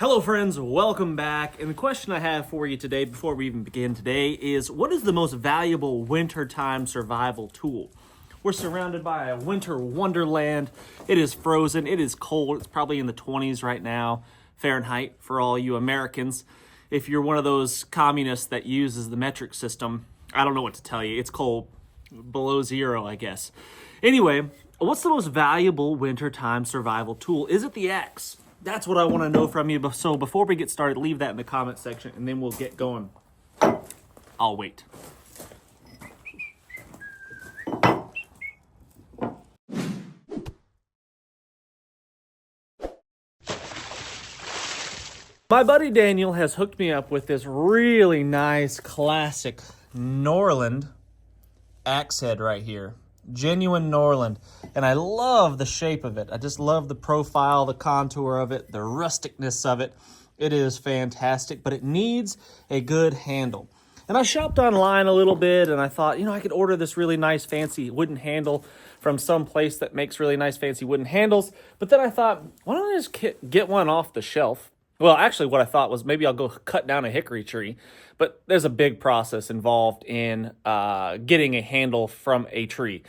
Hello friends, welcome back. And the question I have for you today, before we even begin today, is what is the most valuable wintertime survival tool? We're surrounded by a winter wonderland. It is frozen, it is cold, it's probably in the 20s right now, Fahrenheit for all you Americans. If you're one of those communists that uses the metric system, I don't know what to tell you. It's cold, below zero, I guess. Anyway, what's the most valuable wintertime survival tool? Is it the axe? That's what I want to know from you. So before we get started, leave that in the comment section and then we'll get going. I'll wait. My buddy Daniel has hooked me up with this really nice classic Norlund axe head right here. Genuine Norlund, and I love the shape of it. I just love the profile, the contour of it, the rusticness of it. It is fantastic, but it needs a good handle. And I shopped online a little bit, and I thought, I could order this really nice fancy wooden handle from some place that makes really nice fancy wooden handles. But then I thought, why don't I just get one off the shelf? Well, actually what I thought was maybe I'll go cut down a hickory tree, but there's a big process involved in getting a handle from a tree.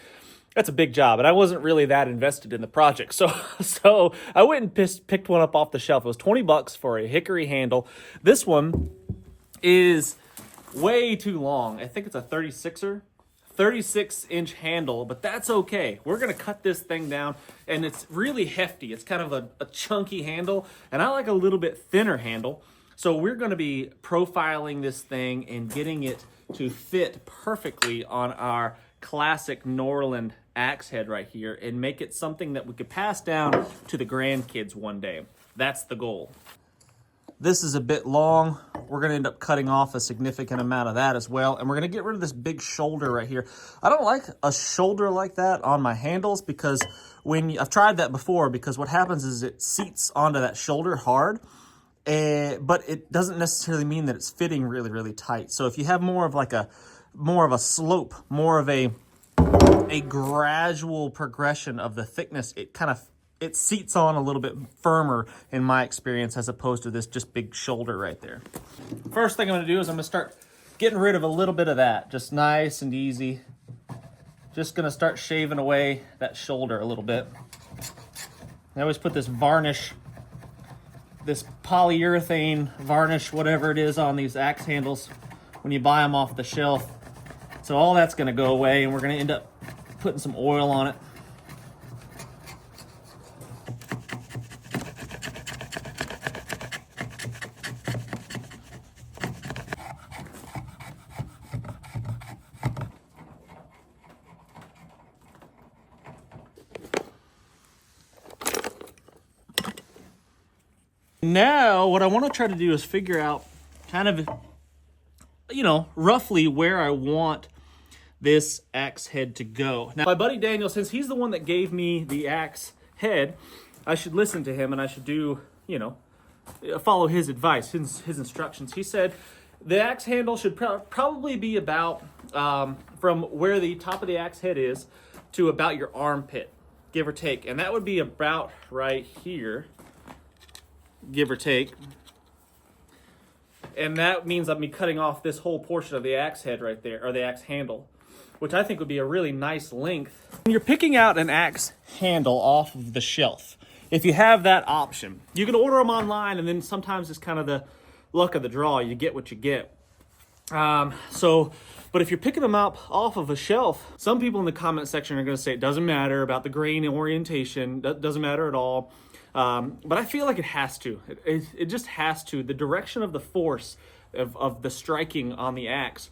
That's a big job, and I wasn't really that invested in the project. So I went and picked one up off the shelf. It was 20 bucks for a hickory handle. This one is way too long. I think it's a 36-inch handle, but that's okay. We're gonna cut this thing down, and it's really hefty. It's kind of a chunky handle, and I like a little bit thinner handle. So we're gonna be profiling this thing and getting it to fit perfectly on our classic Norlund axe head right here and make it something that we could pass down to the grandkids one day. That's the goal. This is a bit long. We're gonna end up cutting off a significant amount of that as well. And we're gonna get rid of this big shoulder right here. I don't like a shoulder like that on my handles because I've tried that before, because what happens is it seats onto that shoulder hard, but it doesn't necessarily mean that it's fitting really, really tight. So if you have more of a slope, more of a gradual progression of the thickness, it seats on a little bit firmer in my experience, as opposed to this just big shoulder right there. First thing I'm gonna do is I'm gonna start getting rid of a little bit of that, just nice and easy. Just gonna start shaving away that shoulder a little bit. I always put this varnish, this polyurethane varnish, whatever it is, on these axe handles when you buy them off the shelf. So all that's gonna go away, and we're gonna end up putting some oil on it. Now, what I want to try to do is figure out kind of, roughly where I want this axe head to go. Now, my buddy Daniel, since he's the one that gave me the axe head, I should listen to him and I should do, follow his advice, his instructions. He said the axe handle should probably be about from where the top of the axe head is to about your armpit, give or take. And that would be about right here, give or take. And that means I'll be cutting off this whole portion of the axe head right there, or the axe handle, which I think would be a really nice length. When you're picking out an axe handle off of the shelf, if you have that option, you can order them online, and then sometimes it's kind of the luck of the draw. You get what you get. But if you're picking them up off of a shelf, some people in the comment section are going to say it doesn't matter about the grain orientation, that doesn't matter at all. But I feel like it has to. It just has to. The direction of the force of the striking on the axe,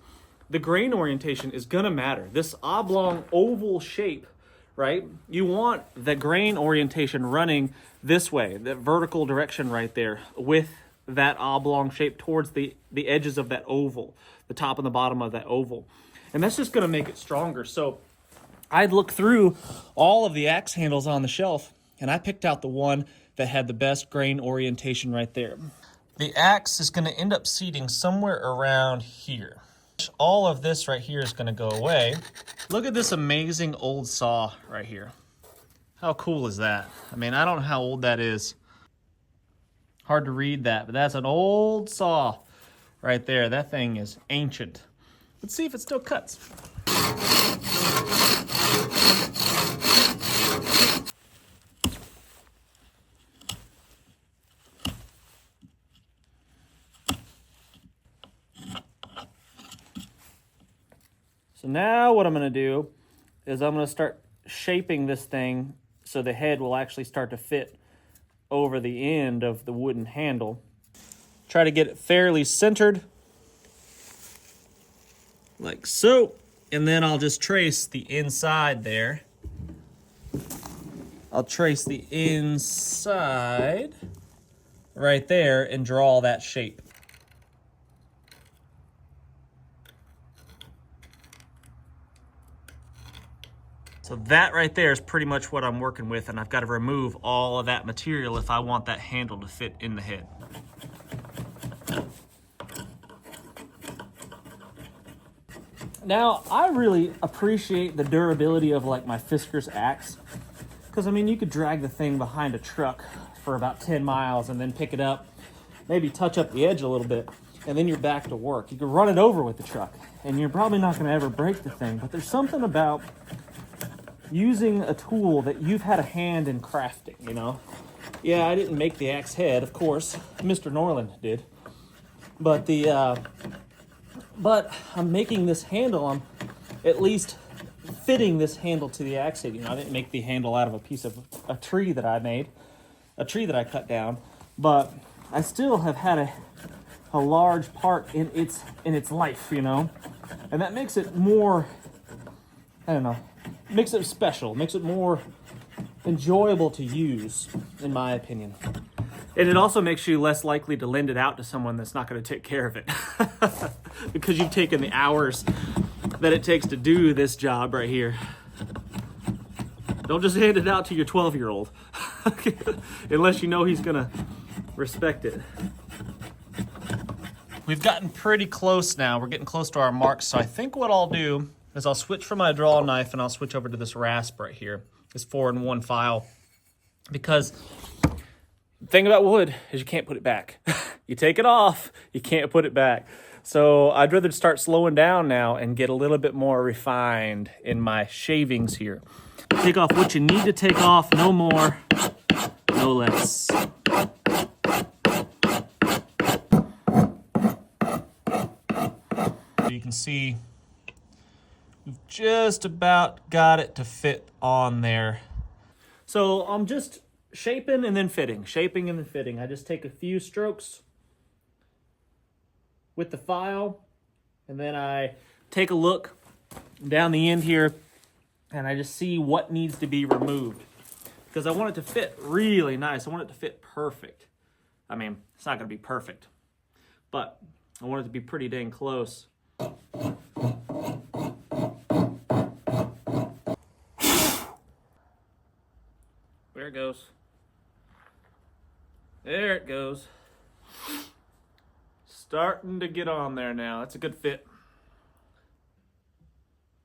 the grain orientation is going to matter. This oblong oval shape, right? You want the grain orientation running this way, that vertical direction right there, with that oblong shape towards the edges of that oval, the top and the bottom of that oval. And that's just going to make it stronger. So I'd look through all of the axe handles on the shelf, and I picked out the one that had the best grain orientation right there. The axe is going to end up seating somewhere around here. All of this right here is going to go away. Look at this amazing old saw right here. How cool is that? I mean, I don't know how old that is. Hard to read that, but that's an old saw right there. That thing is ancient. Let's see if it still cuts. So now what I'm going to do is I'm going to start shaping this thing so the head will actually start to fit over the end of the wooden handle. Try to get it fairly centered, like so, and then I'll just trace the inside there. I'll trace the inside right there and draw that shape. So that right there is pretty much what I'm working with, and I've got to remove all of that material if I want that handle to fit in the head. Now, I really appreciate the durability of like my Fisker's axe, because I mean, you could drag the thing behind a truck for about 10 miles and then pick it up, maybe touch up the edge a little bit, and then you're back to work. You could run it over with the truck, and you're probably not going to ever break the thing, but there's something about using a tool that you've had a hand in crafting, you know? Yeah, I didn't make the axe head, of course. Mr. Norlund did. But I'm making this handle. I'm at least fitting this handle to the axe head. You know, I didn't make the handle out of a piece of a tree that I made, a tree that I cut down, but I still have had a large part in its life, you know? And that makes it more, I don't know, makes it special, makes it more enjoyable to use, in my opinion. And it also makes you less likely to lend it out to someone that's not going to take care of it. Because you've taken the hours that it takes to do this job right here. Don't just hand it out to your 12-year-old. Unless you know he's going to respect it. We've gotten pretty close now. We're getting close to our marks. So I think what I'll do is I'll switch from my draw knife and I'll switch over to this rasp right here, this 4-in-1 file. Because the thing about wood is you can't put it back. You take it off, you can't put it back. So I'd rather start slowing down now and get a little bit more refined in my shavings here. Take off what you need to take off, no more, no less. You can see we've just about got it to fit on there. So I'm just shaping and then fitting, shaping and then fitting. I just take a few strokes with the file, and then I take a look down the end here, and I just see what needs to be removed. Because I want it to fit really nice. I want it to fit perfect. I mean, it's not going to be perfect, but I want it to be pretty dang close. There it goes. There it goes. Starting to get on there now. That's a good fit.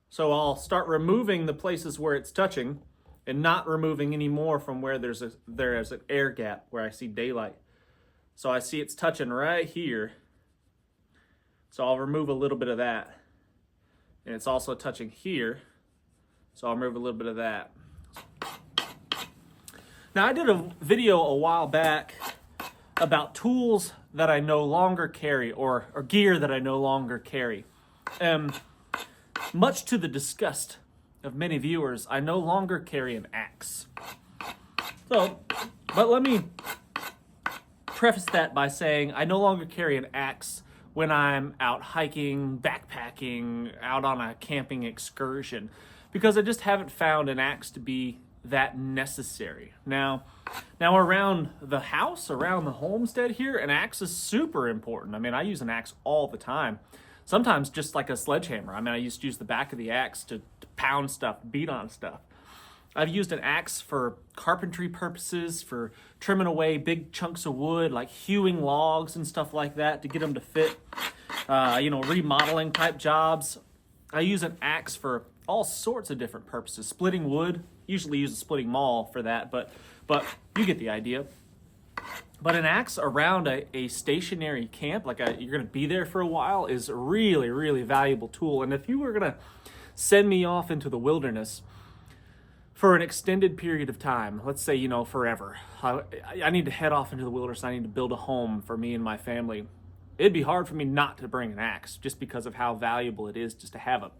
So I'll start removing the places where it's touching and not removing any more from where there is an air gap where I see daylight. So I see it's touching right here. So I'll remove a little bit of that. And it's also touching here. So I'll remove a little bit of that. Now, I did a video a while back about tools that I no longer carry, or gear that I no longer carry. Much to the disgust of many viewers, I no longer carry an axe. So, but let me preface that by saying I no longer carry an axe when I'm out hiking, backpacking, out on a camping excursion, because I just haven't found an axe to be that necessary. Now around the house, around the homestead here, an axe is super important. I mean, I use an axe all the time. Sometimes just like a sledgehammer. I mean, I used to use the back of the axe to pound stuff, beat on stuff. I've used an axe for carpentry purposes, for trimming away big chunks of wood, like hewing logs and stuff like that to get them to fit, remodeling type jobs. I use an axe for all sorts of different purposes. Splitting wood, usually use a splitting maul for that, but you get the idea. But an axe around a stationary camp, like you're going to be there for a while, is a really, really valuable tool. And if you were going to send me off into the wilderness for an extended period of time, let's say, you know, forever, I need to head off into the wilderness. I need to build a home for me and my family. It'd be hard for me not to bring an axe just because of how valuable it is just to have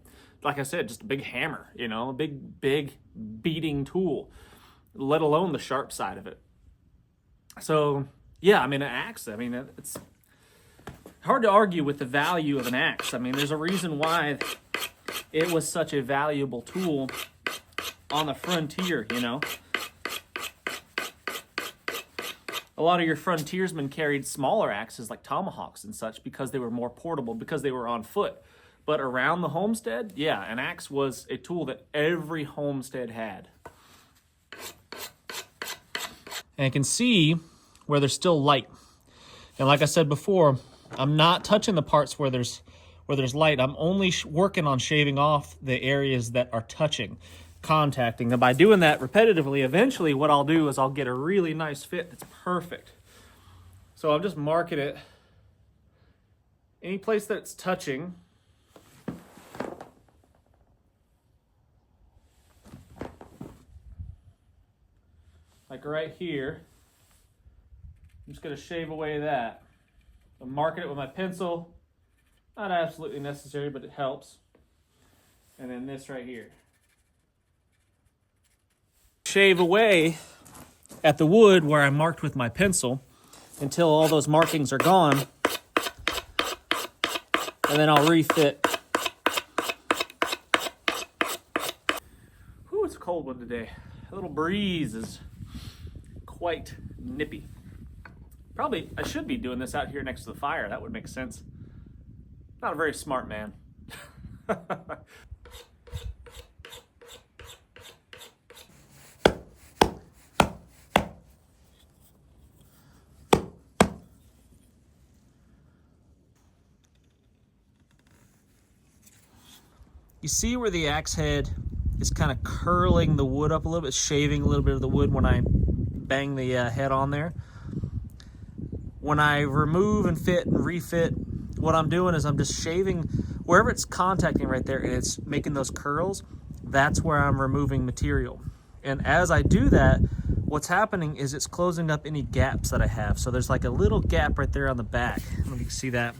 like I said, just a big hammer, you know, a big beating tool, let alone the sharp side of it. So, yeah, I mean, an axe, I mean, it's hard to argue with the value of an axe. I mean, there's a reason why it was such a valuable tool on the frontier, you know. A lot of your frontiersmen carried smaller axes like tomahawks and such because they were more portable, because they were on foot. But around the homestead, yeah, an axe was a tool that every homestead had. And I can see where there's still light. And like I said before, I'm not touching the parts where there's light. I'm only working on shaving off the areas that are touching, contacting. And by doing that repetitively, eventually what I'll do is I'll get a really nice fit that's perfect. So I'm just marking it. Any place that's touching, like right here, I'm just going to shave away that. I'm marking it with my pencil. Not absolutely necessary, but it helps. And then this right here. Shave away at the wood where I marked with my pencil until all those markings are gone. And then I'll refit. Whew, it's a cold one today. A little breeze is quite nippy. Probably, I should be doing this out here next to the fire. That would make sense. Not a very smart man. You see where the axe head is kind of curling the wood up a little bit, shaving a little bit of the wood when I bang the head on there. When I remove and fit and refit, what I'm doing is I'm just shaving wherever it's contacting right there and it's making those curls. That's where I'm removing material. And as I do that, what's happening is it's closing up any gaps that I have. So there's like a little gap right there on the back. I don't know if you can see that.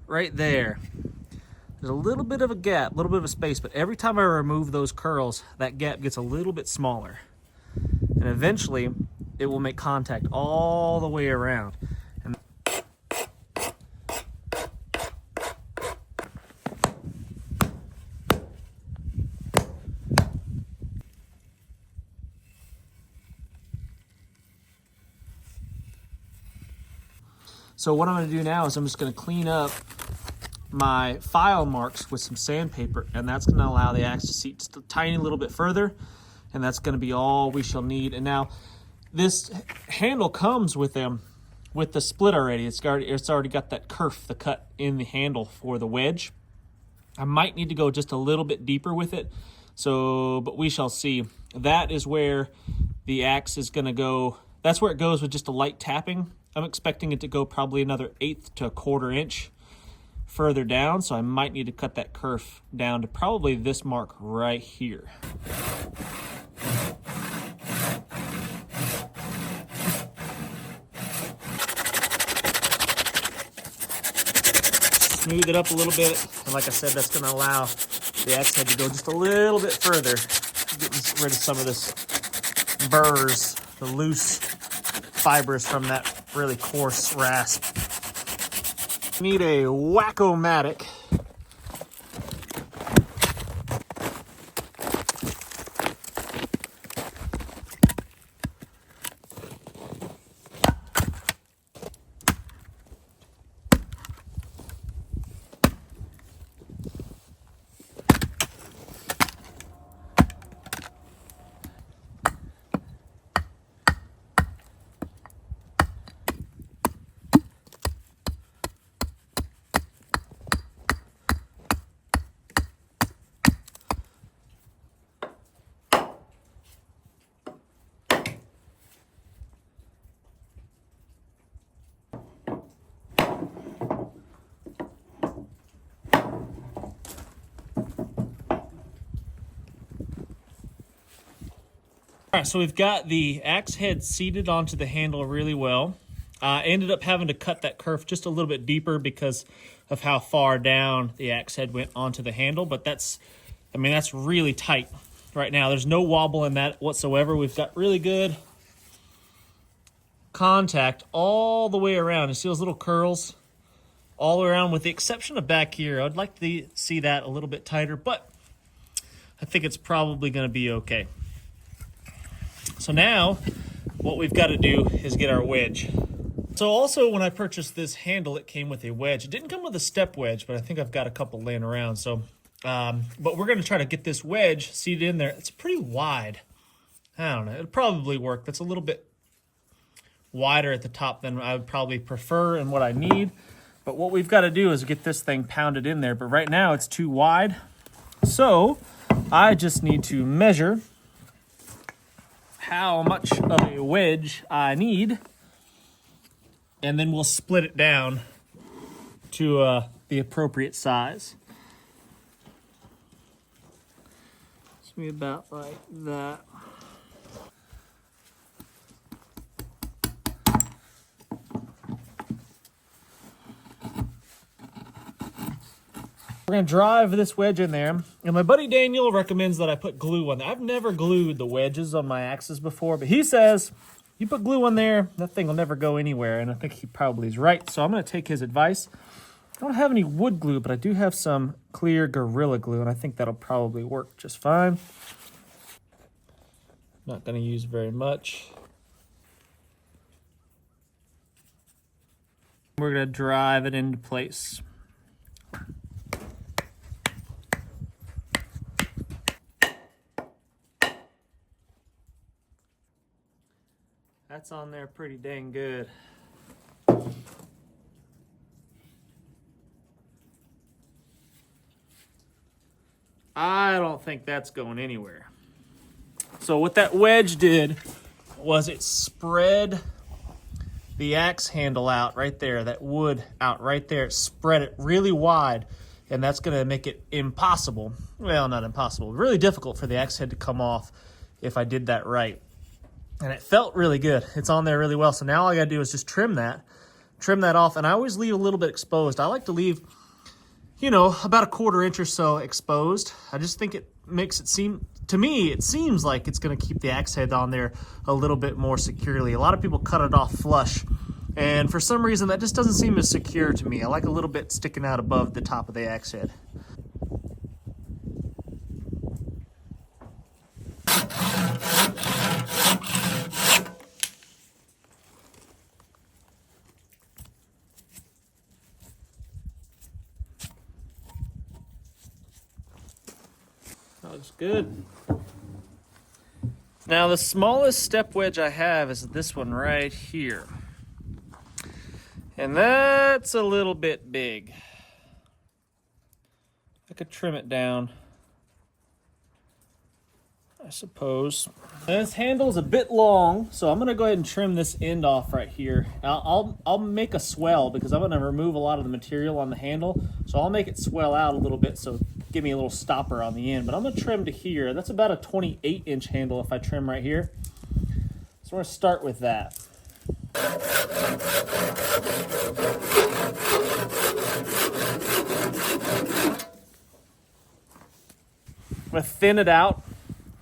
Right there. There's a little bit of a gap, a little bit of a space, but every time I remove those curls, that gap gets a little bit smaller. And eventually, it will make contact all the way around. And so what I'm going to do now is I'm just going to clean up my file marks with some sandpaper, and that's going to allow the axe to seat just a tiny little bit further, and that's going to be all we shall need. And now this handle comes with the split already. It's already got that kerf, the cut in the handle for the wedge. I might need to go just a little bit deeper with it, but we shall see. That is where the axe is going to go. That's where it goes with just a light tapping. I'm expecting it to go probably another 1/8 to 1/4 inch further down, so I might need to cut that kerf down to probably this mark right here. Smooth it up a little bit, and like I said, that's going to allow the axe head to go just a little bit further, getting rid of some of this burrs, the loose fibers from that really coarse rasp. Need a Whack-O-Matic. All right, so we've got the axe head seated onto the handle really well. I ended up having to cut that kerf just a little bit deeper because of how far down the axe head went onto the handle, but that's really tight right now. There's no wobble in that whatsoever. We've got really good contact all the way around. You see those little curls all around, with the exception of back here. I'd like to see that a little bit tighter, but I think it's probably going to be okay. So now what we've got to do is get our wedge. So also, when I purchased this handle, it came with a wedge. It didn't come with a step wedge, but I think I've got a couple laying around. So, but we're going to try to get this wedge seated in there. It's pretty wide. I don't know. It'll probably work. That's a little bit wider at the top than I would probably prefer and what I need. But what we've got to do is get this thing pounded in there. But right now, it's too wide. So I just need to measure how much of a wedge I need, and then we'll split it down to the appropriate size. It's gonna be about like that. We're gonna drive this wedge in there, and my buddy Daniel recommends that I put glue on there. I've never glued the wedges on my axes before, but he says you put glue on there, that thing will never go anywhere, and I think he probably is right. So I'm gonna take his advice. I don't have any wood glue, but I do have some clear Gorilla Glue, and I think that'll probably work just fine. Not gonna use very much. We're gonna drive it into place. That's on there pretty dang good. I don't think that's going anywhere. So what that wedge did was it spread the axe handle out right there, that wood out right there. It spread it really wide, and that's going to make it impossible. Well, not impossible, really difficult for the axe head to come off if I did that right. And it felt really good. It's on there really well. So now all I got to do is just trim that off. And I always leave a little bit exposed. I like to leave, you know, about 1/4 inch or so exposed. I just think it makes it seem, to me, it seems like it's going to keep the axe head on there a little bit more securely. A lot of people cut it off flush, and for some reason that just doesn't seem as secure to me. I like a little bit sticking out above the top of the axe head. Looks good. Now the smallest step wedge I have is this one right here. And that's a little bit big. I could trim it down, I suppose. And this handle's a bit long, so I'm gonna go ahead and trim this end off right here. I'll make a swell because I'm gonna remove a lot of the material on the handle, so I'll make it swell out a little bit, so give me a little stopper on the end. But I'm gonna trim to here. That's about a 28-inch handle if I trim right here. So we're gonna start with that. I'm gonna thin it out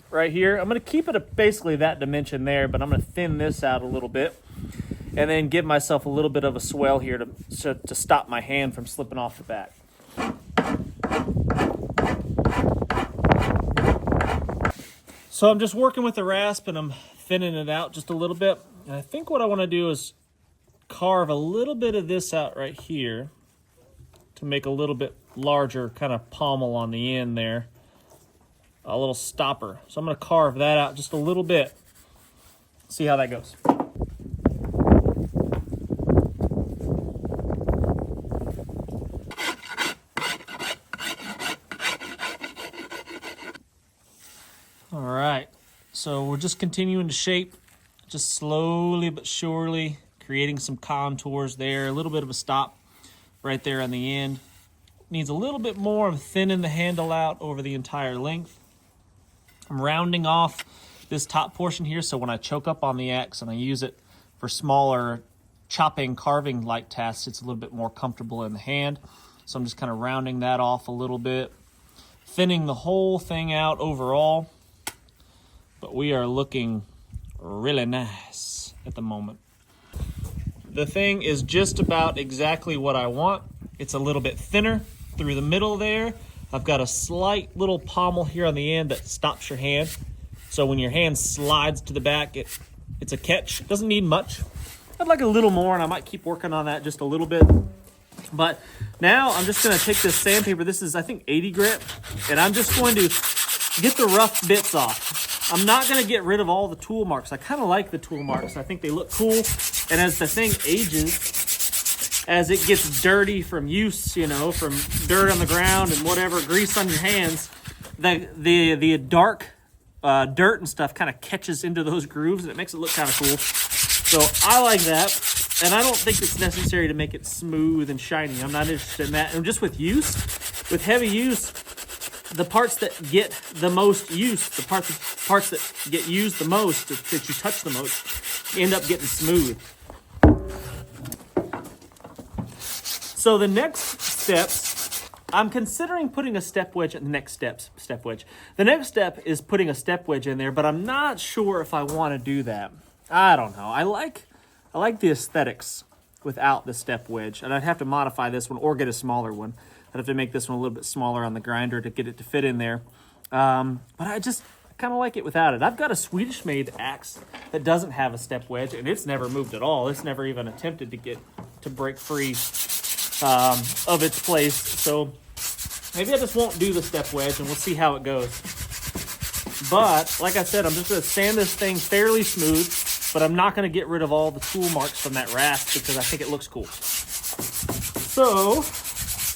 right here. I'm gonna keep it at basically that dimension there, but I'm gonna thin this out a little bit and then give myself a little bit of a swell here to stop my hand from slipping off the back. So I'm just working with the rasp and I'm thinning it out just a little bit. And I think what I want to do is carve a little bit of this out right here to make a little bit larger kind of pommel on the end there. A little stopper. So I'm going to carve that out just a little bit. See how that goes. All right, so we're just continuing to shape, just slowly but surely, creating some contours there, a little bit of a stop right there on the end. Needs a little bit more of thinning the handle out over the entire length. I'm rounding off this top portion here, so when I choke up on the axe and I use it for smaller chopping, carving like tasks, it's a little bit more comfortable in the hand. So I'm just kind of rounding that off a little bit, thinning the whole thing out overall. But we are looking really nice at the moment. The thing is just about exactly what I want. It's a little bit thinner through the middle there. I've got a slight little pommel here on the end that stops your hand. So when your hand slides to the back, it's a catch. It doesn't need much. I'd like a little more, and I might keep working on that just a little bit. But now I'm just gonna take this sandpaper. This is, I think, 80 grit, and I'm just going to get the rough bits off. I'm not gonna get rid of all the tool marks. I kind of like the tool marks. I think they look cool. And as the thing ages, as it gets dirty from use, you know, from dirt on the ground and whatever, grease on your hands, the dark dirt and stuff kind of catches into those grooves, and it makes it look kind of cool. So I like that. And I don't think it's necessary to make it smooth and shiny. I'm not interested in that. And just with use, with heavy use, the parts that get the most use, the parts that get used the most, that you touch the most, end up getting smooth. So the next steps, I'm considering putting a step wedge at the next step wedge. The next step is putting a step wedge in there, but I'm not sure if I want to do that. I don't know. I like the aesthetics without the step wedge, and I'd have to modify this one or get a smaller one. I'd have to make this one a little bit smaller on the grinder to get it to fit in there. But I just kind of like it without it. I've got a Swedish-made axe that doesn't have a step wedge, and it's never moved at all. It's never even attempted to break free of its place. So maybe I just won't do the step wedge, and we'll see how it goes. But like I said, I'm just going to sand this thing fairly smooth, but I'm not going to get rid of all the tool marks from that rasp because I think it looks cool. So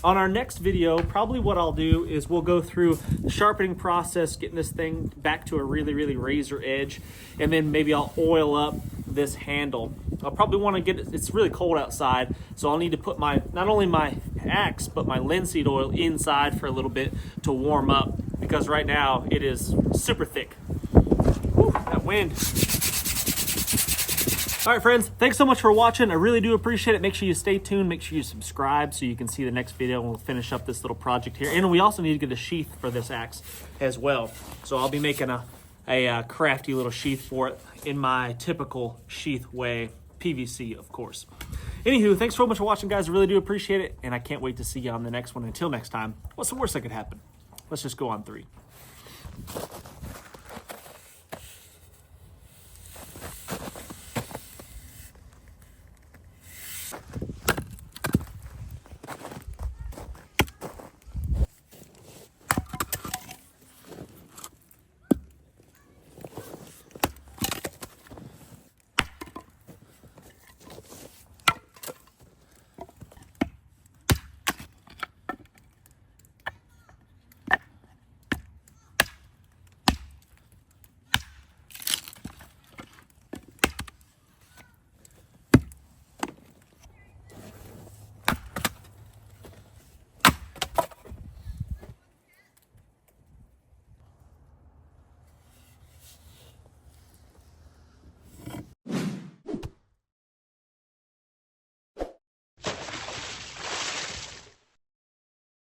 on our next video, probably what I'll do is we'll go through the sharpening process, getting this thing back to a really, really razor edge, and then maybe I'll oil up this handle. I'll probably want to get it, it's really cold outside, so I'll need to put not only my axe, but my linseed oil inside for a little bit to warm up, because right now it is super thick. Whew, that wind. All right, friends, thanks so much for watching. I really do appreciate it. Make sure you stay tuned. Make sure you subscribe so you can see the next video, and we'll finish up this little project here. And we also need to get a sheath for this axe as well. So I'll be making a crafty little sheath for it in my typical sheath way, PVC, of course. Anywho, thanks so much for watching, guys. I really do appreciate it, and I can't wait to see you on the next one. Until next time, what's the worst that could happen? Let's just go on 3.